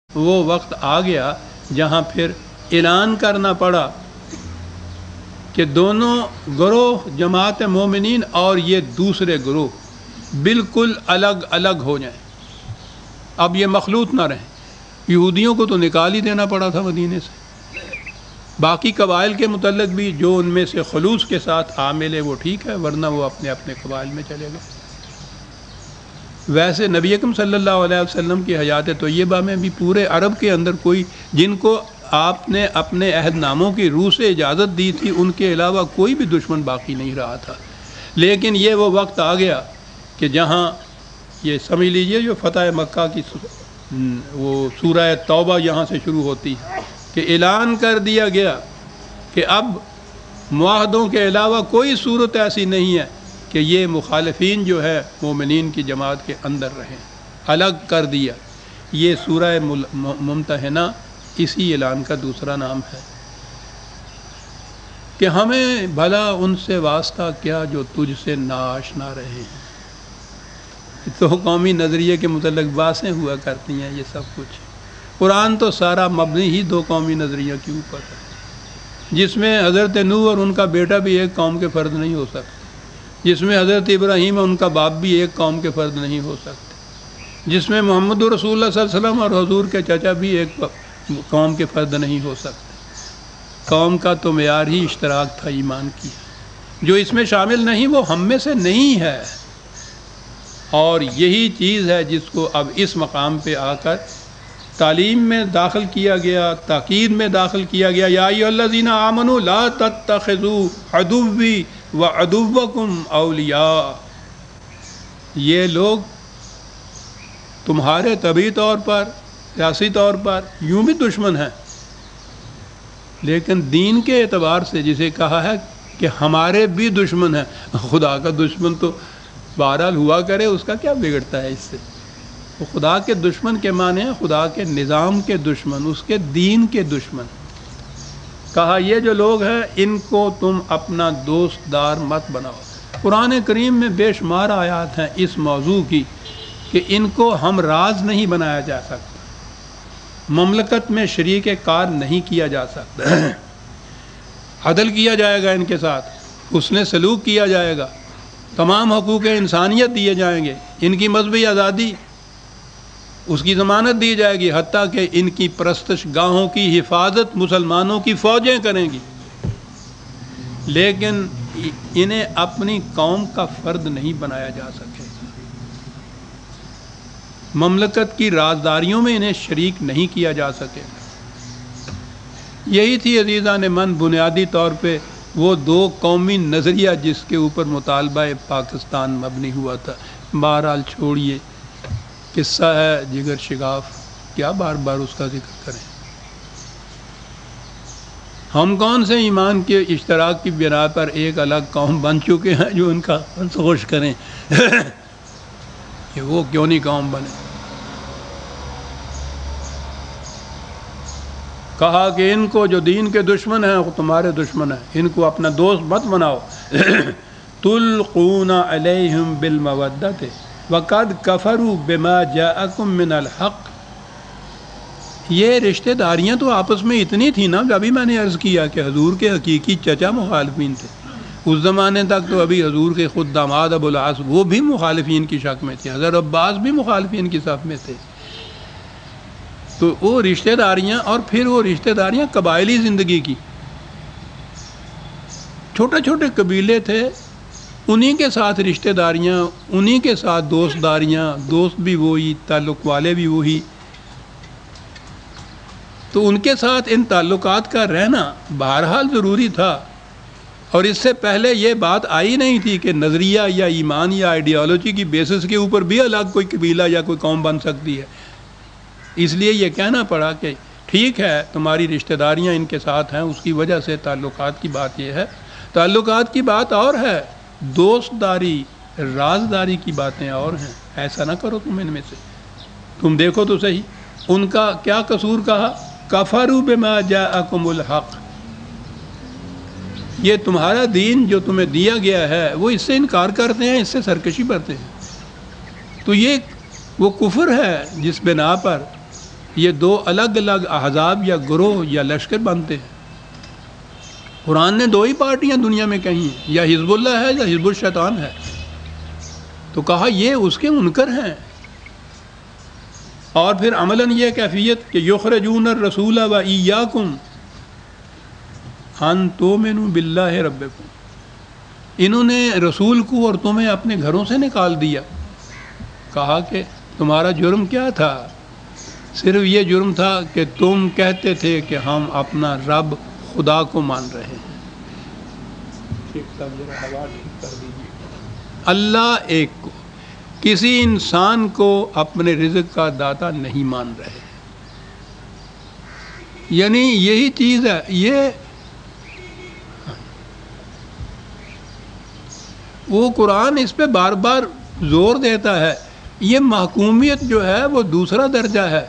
وہ وقت آ گیا جہاں پھر اعلان کرنا پڑا کہ دونوں گروہ جماعت مومنین اور یہ دوسرے گروہ بالکل الگ الگ ہو جائیں، اب یہ مخلوط نہ رہیں۔ یہودیوں کو تو نکال ہی دینا پڑا تھا مدینے سے، باقی قبائل کے متعلق بھی جو ان میں سے خلوص کے ساتھ عامل ہے وہ ٹھیک ہے، ورنہ وہ اپنے اپنے قبائل میں چلے گئے۔ ویسے نبی اکرم صلی اللہ علیہ وسلم کی حیات طیبہ میں بھی پورے عرب کے اندر کوئی جن کو آپ نے اپنے عہد ناموں کی روح سے اجازت دی تھی ان کے علاوہ کوئی بھی دشمن باقی نہیں رہا تھا، لیکن یہ وہ وقت آ گیا کہ جہاں یہ سمجھ لیجئے جو فتح مکہ کی وہ سورہ توبہ یہاں سے شروع ہوتی ہے کہ اعلان کر دیا گیا کہ اب معاہدوں کے علاوہ کوئی صورت ایسی نہیں ہے کہ یہ مخالفین جو ہے مومنین کی جماعت کے اندر رہیں، الگ کر دیا۔ یہ سورہ ممتحنہ اسی اعلان کا دوسرا نام ہے کہ ہمیں بھلا ان سے واسطہ کیا جو تجھ سے ناآشنا رہے ہیں۔ تو قومی نظریے کے متعلق باتیں ہوا کرتی ہیں، یہ سب کچھ قرآن تو سارا مبنی ہی دو قومی نظریہ کے اوپر ہے، جس میں حضرت نوح اور ان کا بیٹا بھی ایک قوم کے فرد نہیں ہو سکتے، جس میں حضرت ابراہیم اور ان کا باپ بھی ایک قوم کے فرد نہیں ہو سکتے، جس میں محمد رسول اللہ صلی اللہ علیہ وسلم اور حضور کے چچا بھی ایک قوم کے فرد نہیں ہو سکتے۔ قوم کا تو معیار ہی اشتراک تھا ایمان کی، جو اس میں شامل نہیں وہ ہم میں سے نہیں ہے، اور یہی چیز ہے جس کو اب اس مقام پہ آ کر تعلیم میں داخل کیا گیا، تاکید میں داخل کیا گیا۔ یا ایھا الذین آمنوا لا تتخذوا عدوی وعدوکم اولیاء، یہ لوگ تمہارے طبعی طور پر سیاسی طور پر یوں بھی دشمن ہیں، لیکن دین کے اعتبار سے جسے کہا ہے کہ ہمارے بھی دشمن ہیں۔ خدا کا دشمن تو بہرحال ہوا کرے، اس کا کیا بگڑتا ہے اس سے؟ وہ خدا کے دشمن کے معنی ہیں خدا کے نظام کے دشمن، اس کے دین کے دشمن۔ کہا یہ جو لوگ ہیں ان کو تم اپنا دوست دار مت بناؤ۔ قرآن کریم میں بے شمار آیات ہیں اس موضوع کی کہ ان کو ہم راز نہیں بنایا جا سکتا، مملکت میں شریک کار نہیں کیا جا سکتا، عدل کیا جائے گا ان کے ساتھ، حسن سلوک کیا جائے گا، تمام حقوق انسانیت دیے جائیں گے، ان کی مذہبی آزادی اس کی ضمانت دی جائے گی، حتیٰ کہ ان کی پرستش گاہوں کی حفاظت مسلمانوں کی فوجیں کریں گی، لیکن انہیں اپنی قوم کا فرد نہیں بنایا جا سکے گا، مملکت کی رازداریوں میں انہیں شریک نہیں کیا جا سکے گا۔ یہی تھی عزیزان من بنیادی طور پہ وہ دو قومی نظریہ جس کے اوپر مطالبہ پاکستان مبنی ہوا تھا۔ بہرحال چھوڑیے، قصہ ہے جگر شگاف، کیا بار بار اس کا ذکر کریں۔ ہم کون سے ایمان کے اشتراک کی بنا پر ایک الگ قوم بن چکے ہیں جو ان کا سوچ کریں کہ وہ کیوں نہیں قوم بنے۔ کہا کہ ان کو جو دین کے دشمن ہیں وہ تمہارے دشمن ہیں، ان کو اپنا دوست مت بناؤ۔ تلقون علیہم بالمودۃ وقد کفروا بما جاءکم من الحق، یہ رشتہ داریاں تو آپس میں اتنی تھیں نا، ابھی میں نے عرض کیا کہ حضور کے حقیقی چچا مخالفین تھے، اس زمانے تک تو ابھی حضور کے خود داماد ابو العاص وہ بھی مخالفین کی شک میں تھے، حضرت عباس بھی مخالفین کی صف میں تھے۔ تو وہ رشتہ داریاں، اور پھر وہ رشتہ داریاں قبائلی زندگی کی، چھوٹے چھوٹے قبیلے تھے، انہی کے ساتھ رشتہ داریاں، انہی کے ساتھ دوست داریاں، دوست بھی وہی، تعلق والے بھی وہی، تو ان کے ساتھ ان تعلقات کا رہنا بہرحال ضروری تھا۔ اور اس سے پہلے یہ بات آئی نہیں تھی کہ نظریہ یا ایمان یا آئیڈیالوجی کی بیسس کے اوپر بھی الگ کوئی قبیلہ یا کوئی قوم بن سکتی ہے۔ اس لیے یہ کہنا پڑا کہ ٹھیک ہے تمہاری رشتہ داریاں ان کے ساتھ ہیں، اس کی وجہ سے تعلقات کی بات یہ ہے، تعلقات کی بات اور ہے، دوست داری رازداری کی باتیں اور ہیں، ایسا نہ کرو تم ان میں سے۔ تم دیکھو تو صحیح ان کا کیا قصور کہا، کفروا بما جاءکم الحق، یہ تمہارا دین جو تمہیں دیا گیا ہے وہ اس سے انکار کرتے ہیں، اس سے سرکشی برتے ہیں۔ تو یہ وہ کفر ہے جس بنا پر یہ دو الگ الگ احزاب یا گروہ یا لشکر بنتے ہیں۔ قرآن نے دو ہی پارٹیاں دنیا میں کہیں ہیں، یا حزب اللہ ہے یا حزب الشیطان ہے، تو کہا یہ اس کے منکر ہیں۔ اور پھر عملاً یہ کیفیت کہ یخرجون الرسول و ایاکم ان تؤمنوا باللہ ربکم، انہوں نے رسول کو اور تمہیں اپنے گھروں سے نکال دیا۔ کہا کہ تمہارا جرم کیا تھا؟ صرف یہ جرم تھا کہ تم کہتے تھے کہ ہم اپنا رب خدا کو مان رہے ہیں۔ اللہ ایک کو، کسی انسان کو اپنے رزق کا داتا نہیں مان رہے، یعنی یہی چیز ہے۔ یہ وہ قرآن اس پہ بار بار زور دیتا ہے۔ یہ محکومیت جو ہے وہ دوسرا درجہ ہے،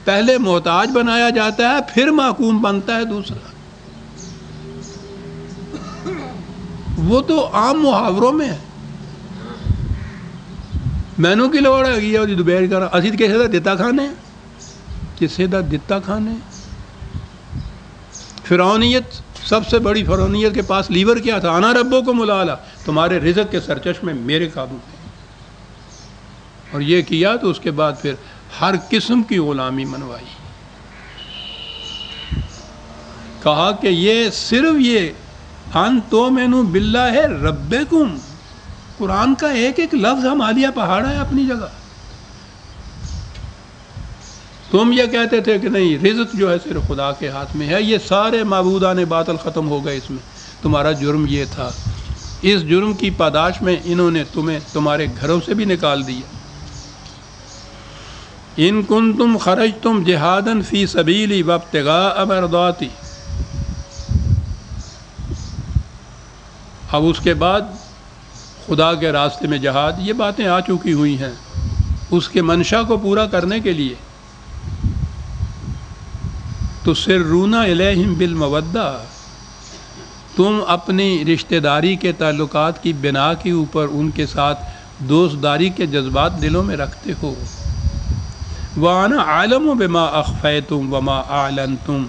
پہلے محتاج بنایا جاتا ہے پھر محکوم بنتا ہے دوسرا۔ وہ تو عام محاوروں میں ہے۔ مینو کی لوڑ ہے یہ دوپہر کر اسی کسی کا دتا کھانے، کسی کا دتا کھانے۔ فرعونیت، سب سے بڑی فرعونیت کے پاس لیور کیا تھا؟ انا ربکم الاعلی، تمہارے رزق کے سرچشمے میرے قابو میں۔ اور یہ کیا تو اس کے بعد پھر ہر قسم کی غلامی منوائی۔ کہا کہ یہ صرف یہ ان تؤمنوا باللہ ربکم، قرآن کا ایک ایک لفظ ہمالیہ پہاڑ ہے اپنی جگہ۔ تم یہ کہتے تھے کہ نہیں رزق جو ہے صرف خدا کے ہاتھ میں ہے، یہ سارے معبودان باطل ختم ہو گئے اس میں، تمہارا جرم یہ تھا۔ اس جرم کی پاداش میں انہوں نے تمہیں تمہارے گھروں سے بھی نکال دیا۔ ان کنتم خرجتم جہادا فی سبیلی وابتغاء مرضاتی، اب اس کے بعد خدا کے راستے میں جہاد، یہ باتیں آ چکی ہوئی ہیں۔ اس کے منشا کو پورا کرنے کے لیے تسرون الیہم بالمودہ، تم اپنی رشتہ داری کے تعلقات کی بنا کے اوپر ان کے ساتھ دوست داری کے جذبات دلوں میں رکھتے ہو۔ وَأَنَا عَالِمٌ بِمَا أَخْفَيْتُمْ وَمَا أَعْلَنْتُمْ،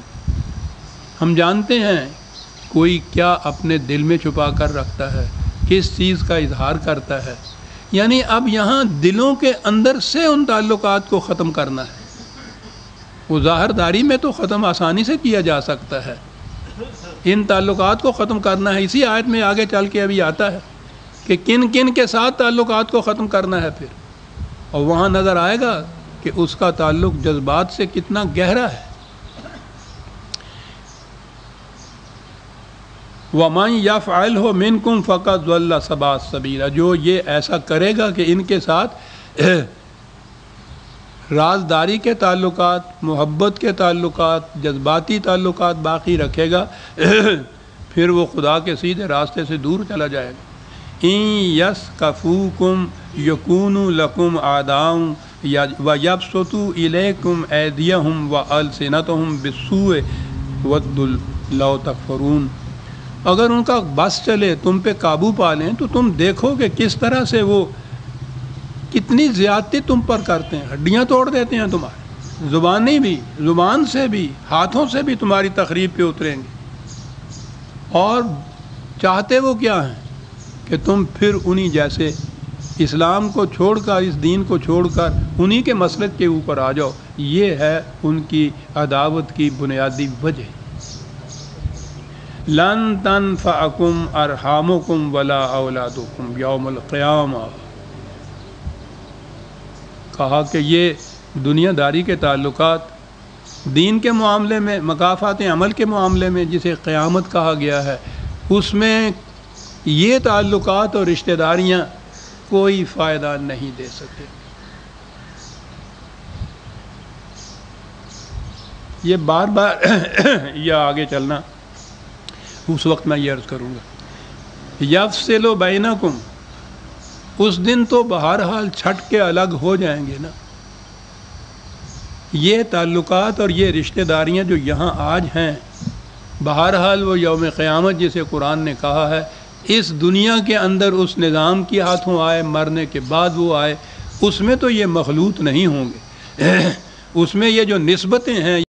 ہم جانتے ہیں کوئی کیا اپنے دل میں چھپا کر رکھتا ہے، کس چیز کا اظہار کرتا ہے۔ یعنی اب یہاں دلوں کے اندر سے ان تعلقات کو ختم کرنا ہے۔ وہ ظاہر داری میں تو ختم آسانی سے کیا جا سکتا ہے، ان تعلقات کو ختم کرنا ہے۔ اسی آیت میں آگے چل کے ابھی آتا ہے کہ کن کن کے ساتھ تعلقات کو ختم کرنا ہے پھر، اور وہاں نظر آئے گا کہ اس کا تعلق جذبات سے کتنا گہرا ہے۔ وَمَن يَفْعَلْهُ مِنكُمْ فَقَدْ ضَلَّ سَوَاءَ السَّبِيلِ، جو یہ ایسا کرے گا کہ ان کے ساتھ رازداری کے تعلقات، محبت کے تعلقات، جذباتی تعلقات باقی رکھے گا، پھر وہ خدا کے سیدھے راستے سے دور چلا جائے گا۔ إِن يَثْقَفُوكُمْ يَكُونُوا لَكُمْ أَعْدَاءً وَيَبْسُطُوا إِلَيْكُمْ أَيْدِيَهُمْ وَأَلْسِنَتَهُمْ بِالسُّوءِ وَدُّوا لَوْ تَكْفُرُونَ، اگر ان کا بس چلے تم پہ قابو پا لیں تو تم دیکھو کہ کس طرح سے وہ کتنی زیادتی تم پر کرتے ہیں، ہڈیاں توڑ دیتے ہیں تمہاری، زبانی بھی، زبان سے بھی، ہاتھوں سے بھی تمہاری تخریب پہ اتریں گے۔ اور چاہتے وہ کیا ہیں کہ تم پھر انہی جیسے اسلام کو چھوڑ کر، اس دین کو چھوڑ کر انہی کے مسلک کے اوپر آ جاؤ۔ یہ ہے ان کی عداوت کی بنیادی وجہ۔ لن تنفعکم ارحامکم ولا اولادکم یوم القیامہ، کہا کہ یہ دنیا داری کے تعلقات دین کے معاملے میں، مکافات عمل کے معاملے میں جسے قیامت کہا گیا ہے، اس میں یہ تعلقات اور رشتہ داریاں کوئی فائدہ نہیں دے سکے۔ یہ بار بار یا آگے چلنا اس وقت میں یہ عرض کروں گا، یفصل بینکم، اس دن تو بہرحال چھٹ کے الگ ہو جائیں گے نا۔ یہ تعلقات اور یہ رشتہ داریاں جو یہاں آج ہیں، بہرحال وہ یوم قیامت جسے قرآن نے کہا ہے، اس دنیا کے اندر اس نظام کے ہاتھوں آئے، مرنے کے بعد وہ آئے، اس میں تو یہ مخلوط نہیں ہوں گے۔ اس میں یہ جو نسبتیں ہیں